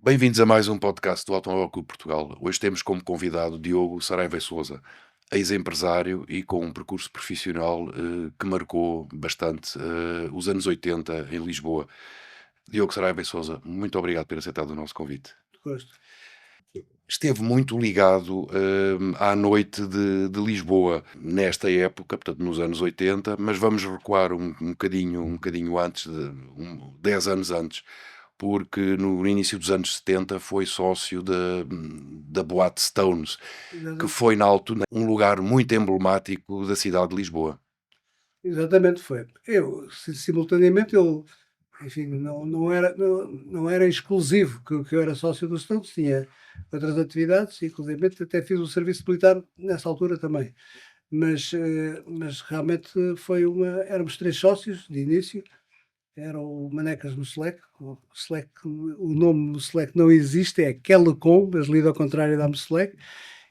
Bem-vindos a mais um podcast do Automóvel Clube Portugal. Hoje temos como convidado Diogo Saraiva Souza, ex-empresário e com um percurso profissional que marcou bastante os anos 80 em Lisboa. Diogo Saraiva Souza, muito obrigado por ter aceitado o nosso convite. Gosto. Esteve muito ligado à noite de Lisboa nesta época, portanto nos anos 80, mas vamos recuar um bocadinho antes, 10 anos antes, porque no início dos anos 70 foi sócio da Boate Stones, que Exata- foi na altura um lugar muito emblemático da cidade de Lisboa. Exatamente foi. Simultaneamente, enfim, não era exclusivo que eu era sócio do Stones, tinha outras atividades, inclusive até fiz o serviço militar nessa altura também. Mas realmente éramos três sócios de início, era o Manecas no Select, o nome do Select não existe, é Quelecom, mas lido ao contrário da Select,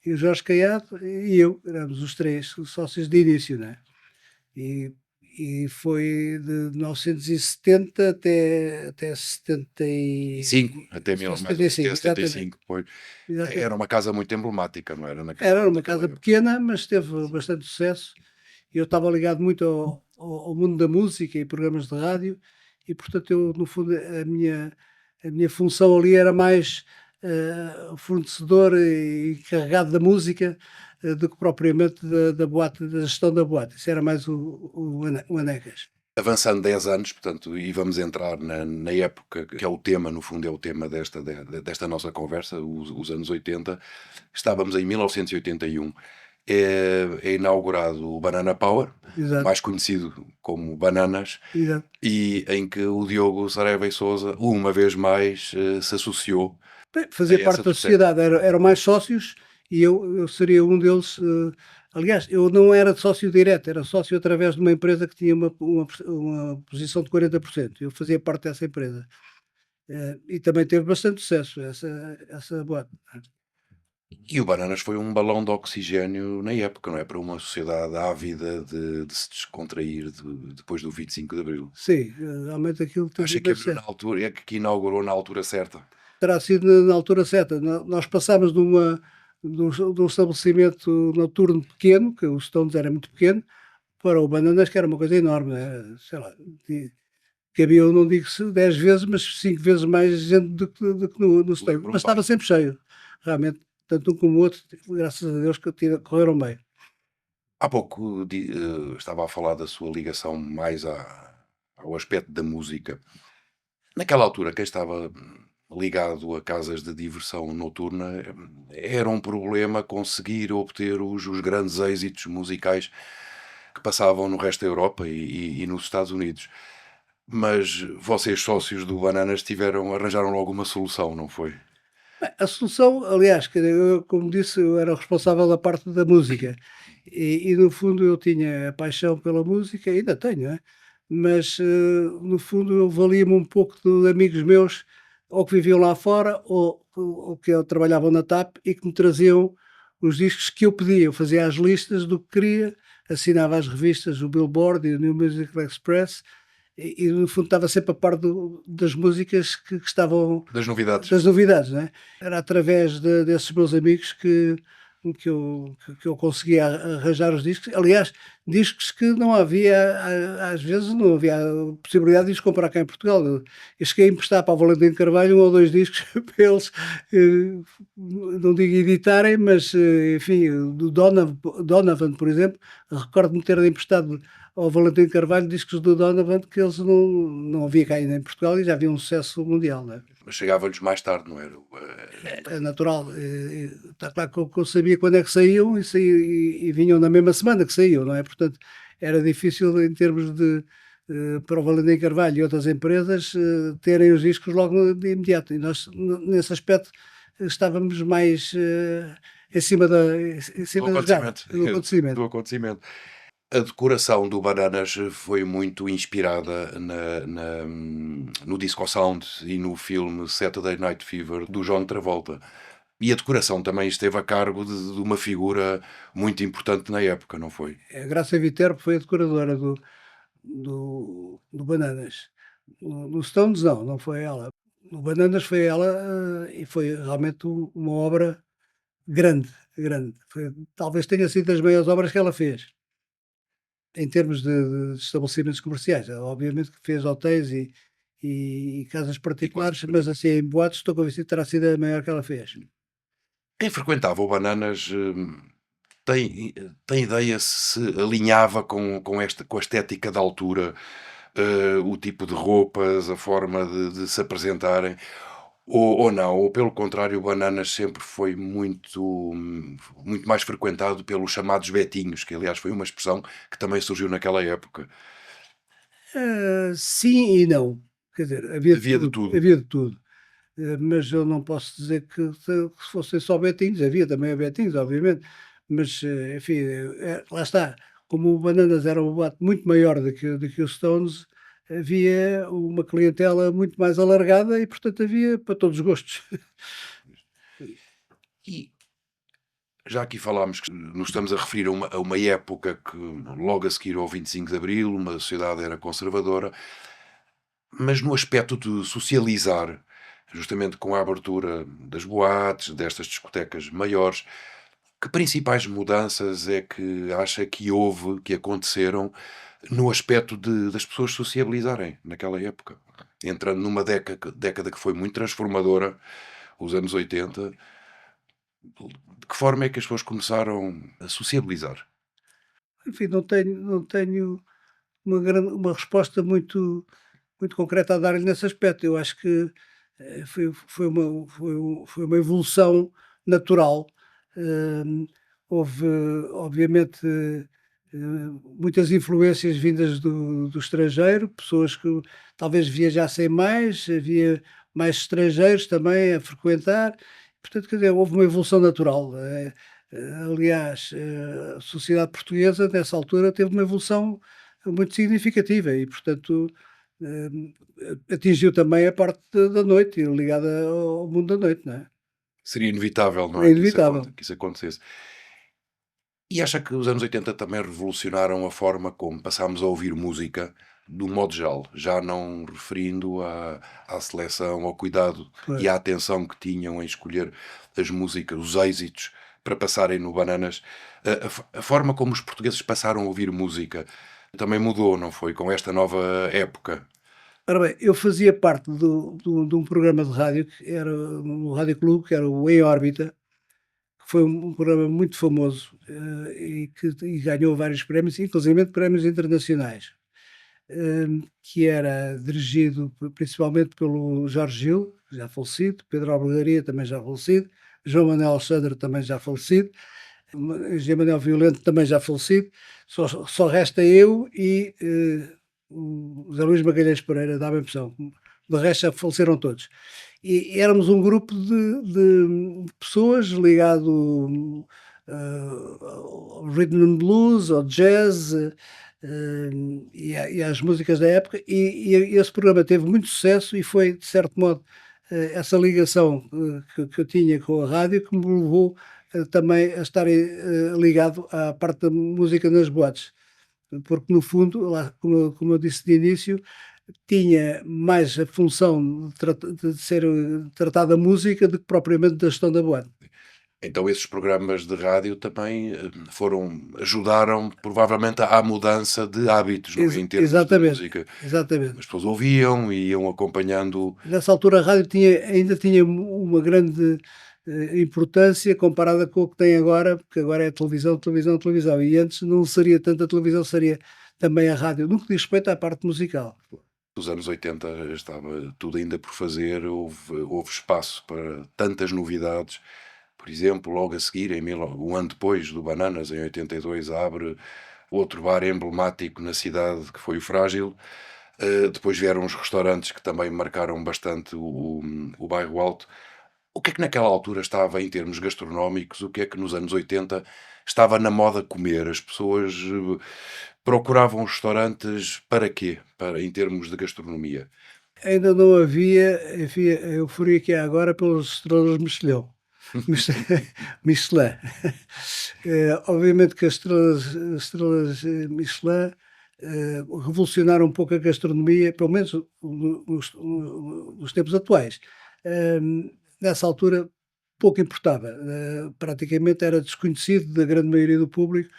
e o Jorge Caiado e eu, éramos os três sócios de início, né? E, e foi de 1970 até 70 5, até, até mais ou menos, até 75, exatamente. 75, pois. Exatamente. Era uma casa muito emblemática, não era? Era uma Naquela casa época. pequena, mas teve bastante sucesso. E eu estava ligado muito ao mundo da música e programas de rádio, e portanto eu, no fundo, a minha função ali era mais fornecedor e encarregado da música do que propriamente da boate, da gestão da boate. Isso era mais o Anecas. Avançando 10 anos, portanto, e vamos entrar na época que é o tema, no fundo é o tema desta nossa conversa, os anos 80. Estávamos em 1981. É inaugurado o Banana Power, Exato, mais conhecido como Bananas, exato. e em que o Diogo Saraiva e Souza, uma vez mais, se associou Bem, a fazia essa parte da tutela. sociedade, eram mais sócios e eu seria um deles. Aliás, eu não era sócio direto, era sócio através de uma empresa que tinha uma posição de 40%. Eu fazia parte dessa empresa. E também teve bastante sucesso essa boate. E o Bananas foi um balão de oxigênio na época, não é? Para uma sociedade ávida de se descontrair depois do 25 de Abril. Sim, realmente aquilo teve Acha que imenso abriu na sucesso. altura, é que inaugurou na altura certa? Terá sido na altura certa. Nós passámos de um estabelecimento noturno pequeno, que o Stones era muito pequeno, para o Bananas, que era uma coisa enorme, né? Sei lá, cabia, eu não digo 10 vezes, mas 5 vezes mais gente do que no Stable, Lembro-me mas estava bem. sempre cheio, realmente, tanto um como o outro, graças a Deus que correram bem. Há pouco estava a falar da sua ligação mais ao aspecto da música. Naquela altura, quem estava ligado a casas de diversão noturna era um problema conseguir obter os grandes êxitos musicais que passavam no resto da Europa e nos Estados Unidos. Mas vocês, sócios do Bananas, arranjaram logo uma solução, não foi? Bem, a solução, aliás, quer dizer, eu, como disse, eu era o responsável da parte da música e no fundo eu tinha a paixão pela música, ainda tenho, né? Mas no fundo eu valia-me um pouco de amigos meus, ou que viviam lá fora, ou que trabalhavam na TAP e que me traziam os discos que eu pedia. Eu fazia as listas do que queria, assinava as revistas, o Billboard e o New Musical Express, e no fundo estava sempre a par das músicas que estavam, Das novidades. das novidades, não é? Era através desses meus amigos que eu conseguia arranjar os discos. Aliás, discos que não havia, às vezes não havia a possibilidade de os comprar cá em Portugal. Eu cheguei a emprestar para o Valentim Carvalho um ou dois discos para eles, não digo editarem, mas enfim, do Donovan, por exemplo, recordo-me ter emprestado ao Valentim Carvalho discos do Donovan que eles não havia cá ainda em Portugal e já havia um sucesso mundial, não é? Mas chegava-lhes mais tarde, não era? É natural. Está claro que eu sabia quando é que saíam e vinham na mesma semana que saíam, não é? Portanto, era difícil em termos de para o Valentim Carvalho e outras empresas terem os discos logo de imediato. E nós, nesse aspecto, estávamos mais em Do cima da jogada, acontecimento. do acontecimento. Do acontecimento. A decoração do Bananas foi muito inspirada no Disco Sound e no filme Saturday Night Fever do John Travolta. E a decoração também esteve a cargo de uma figura muito importante na época, não foi? A Graça Viterbo foi a decoradora do Bananas. No Stones não foi ela. o Bananas foi ela, e foi realmente uma obra grande, grande. Foi, talvez tenha sido das maiores obras que ela fez, em termos de estabelecimentos comerciais. Ela obviamente que fez hotéis e casas E quase particulares, mas assim em boates estou convencido que terá sido a maior que ela fez. quem frequentava o Bananas, tem ideia se alinhava com a estética da altura, o tipo de roupas, a forma de se apresentarem, ou não, ou pelo contrário, o Bananas sempre foi muito mais frequentado pelos chamados betinhos, que aliás foi uma expressão que também surgiu naquela época. Sim e não. Quer dizer, havia de Havia de tudo, tudo. havia de tudo. Mas eu não posso dizer que fossem só betinhos, havia também a betinhos, obviamente, mas, enfim, lá está, como o Bananas era um boato muito maior do que o Stones, havia uma clientela muito mais alargada e, portanto, havia para todos os gostos. E já aqui falámos que nos estamos a referir a uma época que, logo a seguir ao 25 de Abril, uma sociedade era conservadora, mas no aspecto de socializar, justamente com a abertura das boates, destas discotecas maiores, que principais mudanças é que acha que houve, que aconteceram, no aspecto das pessoas sociabilizarem naquela época? Entrando numa década que foi muito transformadora, os anos 80, de que forma é que as pessoas começaram a sociabilizar? Enfim, não tenho uma resposta muito concreta a dar-lhe nesse aspecto. Eu acho que, foi uma evolução natural. Hum, Houve, obviamente, muitas influências vindas do estrangeiro, pessoas que talvez viajassem mais, havia mais estrangeiros também a frequentar, portanto, quer dizer, houve uma evolução natural. Aliás, a sociedade portuguesa, nessa altura, teve uma evolução muito significativa e, portanto, hum, atingiu também a parte da noite, ligada ao mundo da noite, não é? Seria inevitável, não É é, inevitável. que isso acontecesse. E acha que os anos 80 também revolucionaram a forma como passámos a ouvir música, do modo geral, já não referindo à seleção, ao cuidado Pois. e à atenção que tinham em escolher as músicas, os êxitos, para passarem no Bananas. A forma como os portugueses passaram a ouvir música também mudou, não foi? Com esta nova época. Ora bem, eu fazia parte de um programa de rádio que era no Rádio Clube, que era o Em Órbita, que foi um programa muito famoso, e ganhou vários prémios, inclusivamente prémios internacionais. Que era dirigido principalmente pelo Jorge Gil, já falecido, Pedro Albergaria, também já falecido, João Manuel Alexandre, também já falecido, José Manuel Violento, também já falecido, só resta eu e o José Luís Magalhães Pereira, dá-me a impressão. De resto já faleceram todos. E éramos um grupo de pessoas ligado ao rhythm and blues, ao jazz, e às músicas da época, e esse programa teve muito sucesso e foi, de certo modo, essa ligação que eu tinha com a rádio que me levou também a estar ligado à parte da música nas boates. Porque, no fundo, lá, como eu disse de início, tinha mais a função de ser tratada a música do que propriamente da gestão da boate. Então esses programas de rádio também ajudaram provavelmente à mudança de hábitos, não é? Em termos de Exatamente, música. exatamente. As pessoas ouviam e iam acompanhando. Nessa altura a rádio ainda tinha uma grande importância comparada com o que tem agora, porque agora é televisão, televisão, televisão. E antes não seria tanto a televisão, seria também a rádio, no que diz respeito à parte musical. Nos anos 80 estava tudo ainda por fazer, houve espaço para tantas novidades. Por exemplo, logo a seguir, um ano depois do Bananas, em 82, abre outro bar emblemático na cidade, que foi o Frágil. Depois vieram os restaurantes que também marcaram bastante o bairro Alto. O que é que naquela altura estava em termos gastronómicos? O que é que nos anos 80 estava na moda comer? As pessoas procuravam restaurantes para quê? Em termos de gastronomia. Ainda não havia a euforia que há agora pelas estrelas Michelin. Mich Michelin. Obviamente que as estrelas Michelin revolucionar um pouco a gastronomia, pelo menos nos tempos atuais. Nessa altura pouco importava, praticamente era desconhecido da grande maioria do público,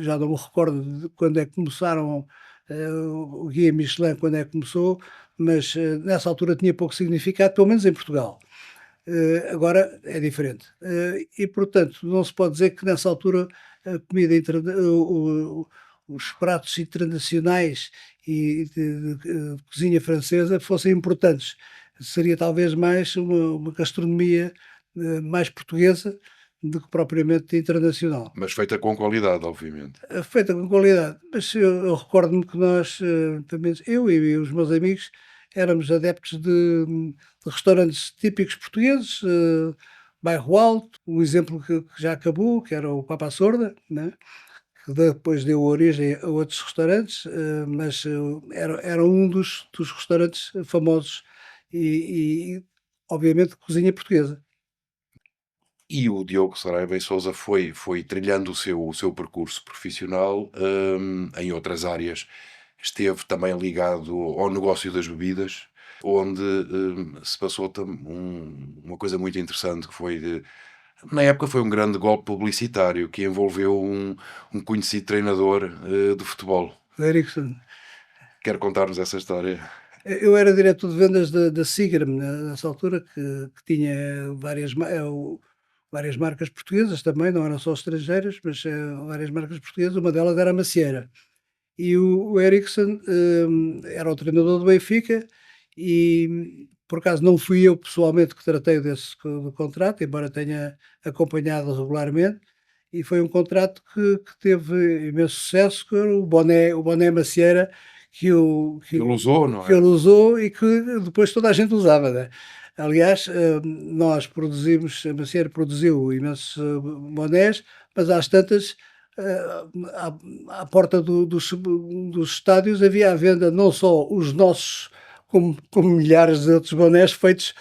já não me recordo de quando é que começaram, o Guia Michelin, quando é que começou, mas nessa altura tinha pouco significado, pelo menos em Portugal. Agora é diferente. E portanto, não se pode dizer que nessa altura a comida os pratos internacionais e de cozinha francesa fossem importantes. Seria talvez mais uma gastronomia mais portuguesa do que propriamente internacional. Mas feita com qualidade, obviamente. Feita com qualidade, mas eu recordo-me que nós, pelo menos eu e os meus amigos, éramos adeptos de restaurantes típicos portugueses, Bairro Alto, um exemplo que já acabou, que era o Papa à Sorda, né, que depois deu origem a outros restaurantes, mas era um dos restaurantes famosos e obviamente de cozinha portuguesa. E o Diogo Saraiva e Sousa foi trilhando o seu percurso profissional, em outras áreas. Esteve também ligado ao negócio das bebidas, onde, se passou uma coisa muito interessante que foi na época foi um grande golpe publicitário que envolveu um conhecido treinador, de futebol. Ericsson. Quer contar-nos essa história? Eu era diretor de vendas da Seagram nessa altura, que tinha várias marcas portuguesas também, não eram só estrangeiras, mas várias marcas portuguesas, uma delas era a Macieira. E o Ericsson, era o treinador do Benfica e, por acaso, não fui eu pessoalmente que tratei do contrato, embora tenha acompanhado regularmente, e foi um contrato que teve imenso sucesso, que era o boné Macieira Que ele usou, não que é? ele usou e que depois toda a gente usava, né. Aliás, nós produzimos a Macieira produziu imensos, bonés, mas às tantas, à porta dos estádios havia à venda não só os nossos, como milhares de outros bonés feitos,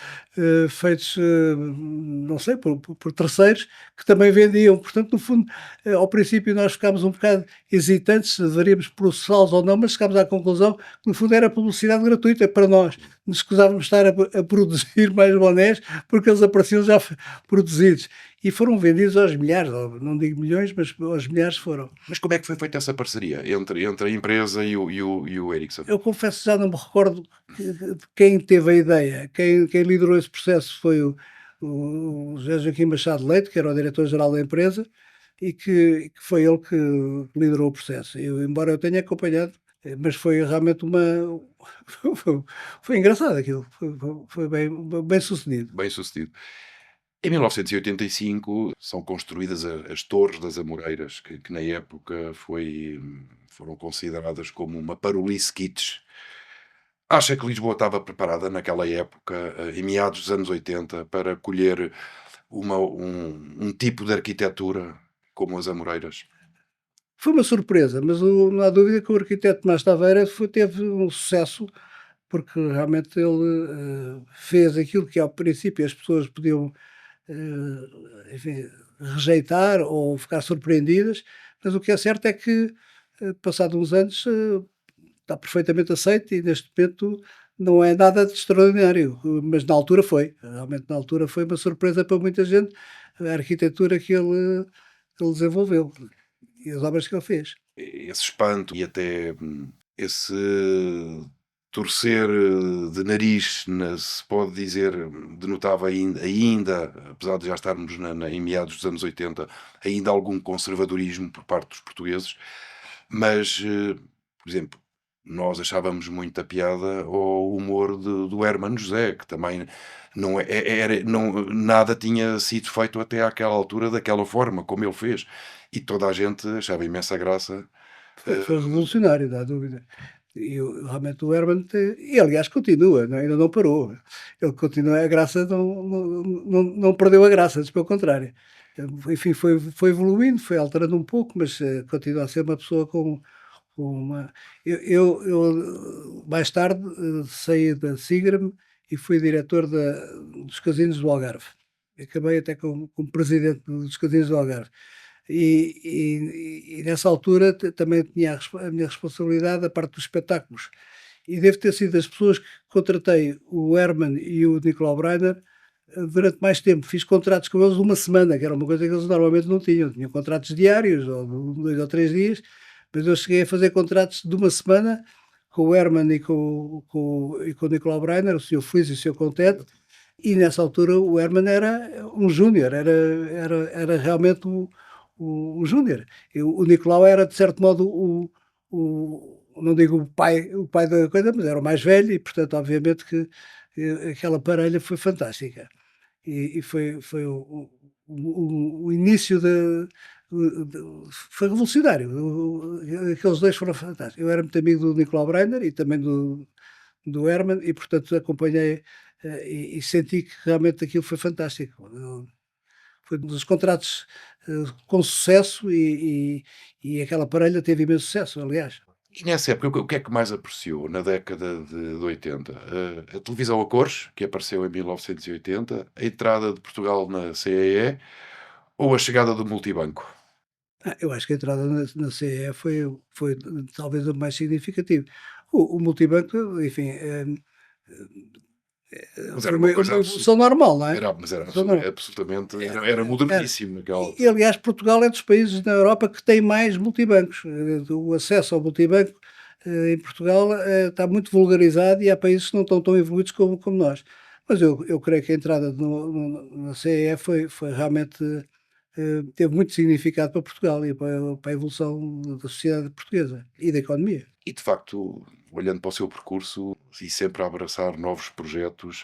não sei, por terceiros que também vendiam. Portanto, no fundo, ao princípio nós ficámos um bocado hesitantes se deveríamos processá-los ou não, mas chegámos à conclusão que no fundo era publicidade gratuita para nós. Nos escusávamos de estar a produzir mais bonés porque eles apareciam já produzidos. E foram vendidos aos milhares, não digo milhões, mas aos milhares foram. Mas como é que foi feita essa parceria entre a empresa e o Ericsson? Eu confesso que já não me recordo de quem teve a ideia. Quem liderou esse processo foi o José Joaquim Machado Leite, que era o diretor-geral da empresa, e que foi ele que liderou o processo. Embora eu tenha acompanhado, mas foi realmente foi, foi engraçado aquilo, foi bem sucedido. Bem-sucedido. Em 1985 são construídas as Torres das Amoreiras, que na época foram consideradas como uma parolice kitsch. Acha que Lisboa estava preparada naquela época, em meados dos anos 80, para acolher um tipo de arquitetura como as Amoreiras? Foi uma surpresa, mas não há dúvida que o arquiteto Tomás Taveira teve um sucesso, porque realmente ele fez aquilo que ao princípio as pessoas podiam, enfim, rejeitar ou ficar surpreendidas, mas o que é certo é que, passado uns anos, está perfeitamente aceito e neste momento não é nada de extraordinário, mas na altura foi. Realmente na altura foi uma surpresa para muita gente, a arquitetura que ele desenvolveu e as obras que ele fez. Esse espanto e até esse torcer de nariz, se pode dizer, denotava ainda, apesar de já estarmos em meados dos anos 80, ainda algum conservadorismo por parte dos portugueses, mas, por exemplo, nós achávamos muita piada ao humor do Hermano José, que também nada tinha sido feito até àquela altura daquela forma, como ele fez. E toda a gente achava imensa graça. Foi revolucionário, não há dúvida. Realmente o Herman e aliás continua, ainda não parou. Ele continua, a graça não perdeu a graça, antes pelo contrário. Enfim, foi evoluindo, foi alterando um pouco, mas continua a ser uma pessoa com uma. Mais tarde saí da Seagram e fui diretor dos casinos do Algarve. Acabei até como presidente dos casinos do Algarve. E nessa altura também tinha a minha responsabilidade a parte dos espetáculos. E devo ter sido das pessoas que contratei o Herman e o Nicolau Breiner durante mais tempo. Fiz contratos com eles uma semana, que era uma coisa que eles normalmente não tinham. Tinham contratos diários, ou de 2 ou 3 dias, mas eu cheguei a fazer contratos de uma semana com o Herman e com o Nicolau Breiner, o Sr. Feliz e o Sr. Contente, e nessa altura o Herman era um júnior, era realmente o júnior. O Nicolau era, de certo modo, não digo o pai da coisa, mas era o mais velho e, portanto, obviamente que aquela parelha foi fantástica. E foi o início foi revolucionário. Aqueles dois foram fantásticos. Eu era muito amigo do Nicolau Breiner e também do Herman e, portanto, acompanhei e senti que realmente aquilo foi fantástico. Foi um dos contratos com sucesso e aquela parelha teve imenso sucesso, aliás. E nessa época, o que é que mais apreciou na década de 80? A televisão a cores, que apareceu em 1980, a entrada de Portugal na CEE ou a chegada do multibanco? Eu acho que a entrada na CEE foi talvez o mais significativo. O multibanco, enfim, Mas foi era uma uma coisa uma evolução normal, não é? mas era Evolução normal. absolutamente, Era era era. moderníssimo naquela E altura. aliás, Portugal é dos países na Europa que tem mais multibancos. O acesso ao multibanco, em Portugal, está muito vulgarizado e há países que não estão tão evoluídos como nós. Mas eu creio que a entrada na CEE foi realmente, teve muito significado para Portugal e para a evolução da sociedade portuguesa e da economia. E de facto, olhando para o seu percurso e sempre a abraçar novos projetos,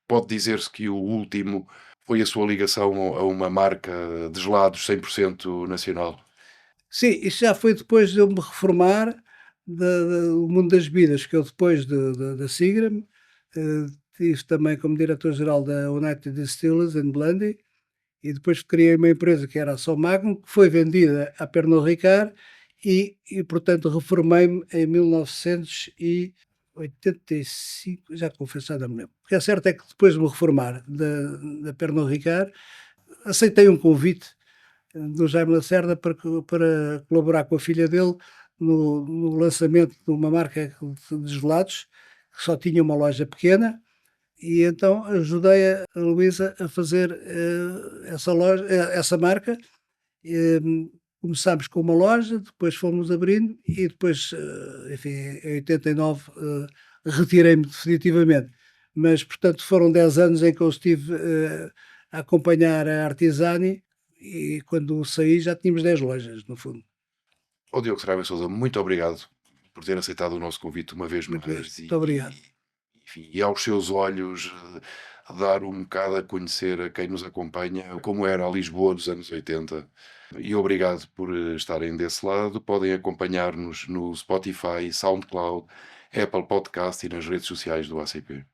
pode dizer-se que o último foi a sua ligação a uma marca de gelados 100% nacional? Sim, isso já foi depois de eu me reformar do mundo das bebidas, que eu depois da Seagram, estive também como diretor-geral da United Distillers and Blendy, e depois criei uma empresa que era a São Magnum, que foi vendida à Pernod Ricard e portanto reformei-me em 1985, já confesso, já não me lembro. O que é certo é que depois de me reformar da Pernod Ricard, aceitei um convite do Jaime Lacerda para colaborar com a filha dele no lançamento de uma marca de gelados, que só tinha uma loja pequena, e então ajudei a Luísa a fazer, essa marca. Começámos com uma loja, depois fomos abrindo e depois, enfim, em 89, retirei-me definitivamente. Mas, portanto, foram 10 anos em que eu estive, a acompanhar a Artisani e quando saí já tínhamos 10 lojas, no fundo. Ó Diogo Saraiva Sousa, muito obrigado por ter aceitado o nosso convite uma vez Muito bem, mais muito obrigado. enfim, e aos seus olhos dar um bocado a conhecer a quem nos acompanha como era a Lisboa dos anos 80. E obrigado por estarem desse lado. Podem acompanhar-nos no Spotify, SoundCloud, Apple Podcast e nas redes sociais do ACP.